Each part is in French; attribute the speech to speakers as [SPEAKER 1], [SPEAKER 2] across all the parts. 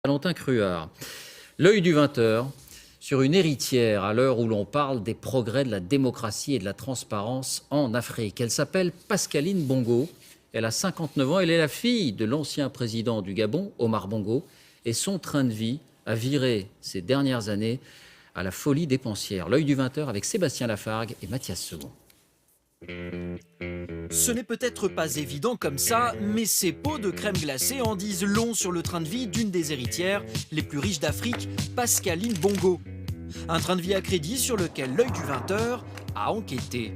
[SPEAKER 1] Valentin Cruard. L'œil du 20h sur une héritière à l'heure où l'on parle des progrès de la démocratie et de la transparence en Afrique. Elle s'appelle Pascaline Bongo. Elle a 59 ans. Elle est la fille de l'ancien président du Gabon, Omar Bongo. Et son train de vie a viré ces dernières années à la folie dépensière. L'œil du 20h avec Sébastien Lafargue et Mathias Second.
[SPEAKER 2] Ce n'est peut-être pas évident comme ça, mais ces pots de crème glacée en disent long sur le train de vie d'une des héritières les plus riches d'Afrique, Pascaline Bongo. Un train de vie à crédit sur lequel l'œil du 20h a enquêté.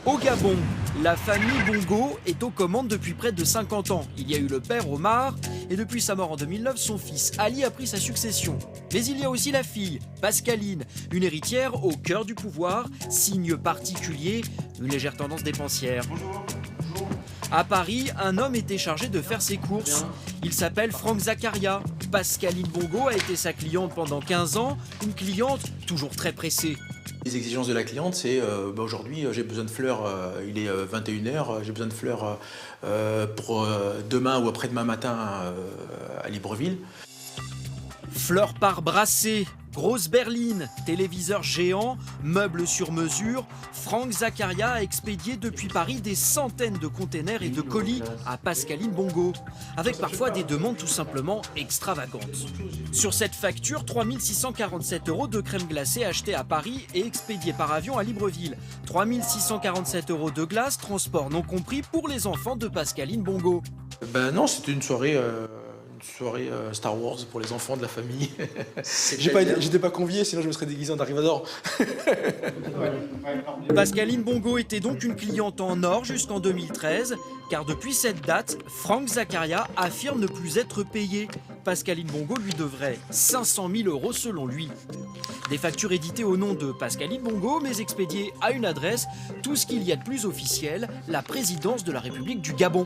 [SPEAKER 2] Au Gabon, la famille Bongo est aux commandes depuis près de 50 ans. Il y a eu le père Omar et depuis sa mort en 2009, son fils Ali a pris sa succession. Mais il y a aussi la fille, Pascaline, une héritière au cœur du pouvoir, signe particulier, une légère tendance dépensière. À Paris, un homme était chargé de faire ses courses. Il s'appelle Franck Zakaria. Pascaline Bongo a été sa cliente pendant 15 ans, une cliente toujours très pressée.
[SPEAKER 3] Les exigences de la cliente, c'est aujourd'hui j'ai besoin de fleurs, il est 21h, j'ai besoin de fleurs pour demain ou après-demain matin à Libreville.
[SPEAKER 2] Fleurs par brassée, grosse berline, téléviseur géant, meubles sur mesure, Franck Zakaria a expédié depuis Paris des centaines de containers et de colis à Pascaline Bongo, avec parfois des demandes tout simplement extravagantes. Sur cette facture, 3 647 € de crème glacée achetée à Paris et expédiée par avion à Libreville. 3 647 € de glace, transport non compris pour les enfants de Pascaline Bongo.
[SPEAKER 3] Ben non, c'était une soirée Star Wars pour les enfants de la famille. J'étais pas convié, sinon je me serais déguisé en Dark Vador.
[SPEAKER 2] Pascaline Bongo était donc une cliente en or jusqu'en 2013, car depuis cette date, Franck Zakaria affirme ne plus être payé. Pascaline Bongo lui devrait 500 000 € selon lui. Des factures éditées au nom de Pascaline Bongo, mais expédiées à une adresse, tout ce qu'il y a de plus officiel, la présidence de la République du Gabon.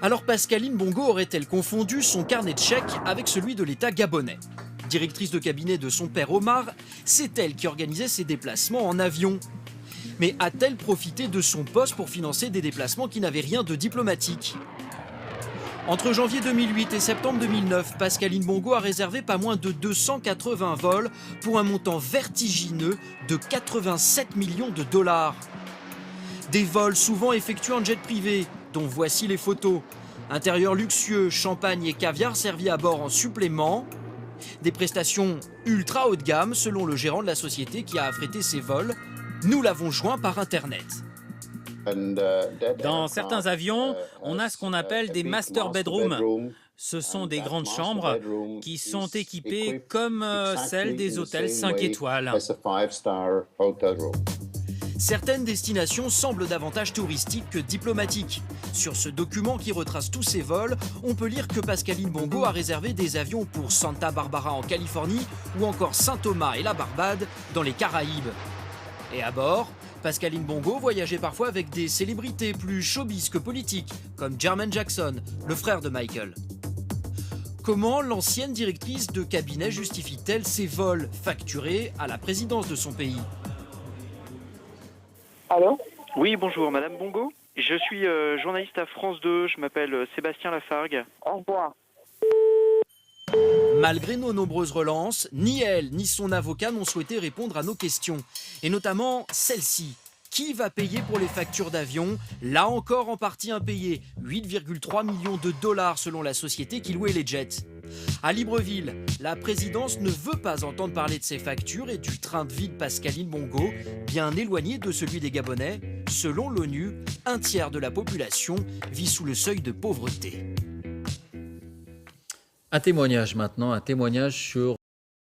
[SPEAKER 2] Alors Pascaline Bongo aurait-elle confondu son carnet de chèques avec celui de l'État gabonais? Directrice de cabinet de son père Omar, c'est elle qui organisait ses déplacements en avion. Mais a-t-elle profité de son poste pour financer des déplacements qui n'avaient rien de diplomatique? Entre janvier 2008 et septembre 2009, Pascaline Bongo a réservé pas moins de 280 vols pour un montant vertigineux de 87 millions de $. Des vols souvent effectués en jet privé, dont voici les photos. Intérieur luxueux, champagne et caviar servis à bord en supplément. Des prestations ultra haut de gamme selon le gérant de la société qui a affrété ces vols. Nous l'avons joint par Internet.
[SPEAKER 4] Dans certains avions, on a ce qu'on appelle des master bedrooms. Ce sont des grandes chambres qui sont équipées comme celles des hôtels 5 étoiles.
[SPEAKER 2] Certaines destinations semblent davantage touristiques que diplomatiques. Sur ce document qui retrace tous ces vols, on peut lire que Pascaline Bongo a réservé des avions pour Santa Barbara en Californie ou encore Saint-Thomas et la Barbade dans les Caraïbes. Et à bord, Pascaline Bongo voyageait parfois avec des célébrités plus showbiz que politiques, comme Jermaine Jackson, le frère de Michael. Comment l'ancienne directrice de cabinet justifie-t-elle ces vols facturés à la présidence de son pays?
[SPEAKER 5] Allô?
[SPEAKER 6] Oui, bonjour, Madame Bongo. Je suis journaliste à France 2, je m'appelle Sébastien Lafargue.
[SPEAKER 5] Au revoir.
[SPEAKER 2] Malgré nos nombreuses relances, ni elle ni son avocat n'ont souhaité répondre à nos questions. Et notamment celle-ci. Qui va payer pour les factures d'avion? Là encore en partie impayées, 8,3 millions de $ selon la société qui louait les jets. À Libreville, la présidence ne veut pas entendre parler de ces factures et du train de vie de Pascaline Bongo, bien éloigné de celui des Gabonais. Selon l'ONU, un tiers de la population vit sous le seuil de pauvreté.
[SPEAKER 1] Un témoignage maintenant, un témoignage sur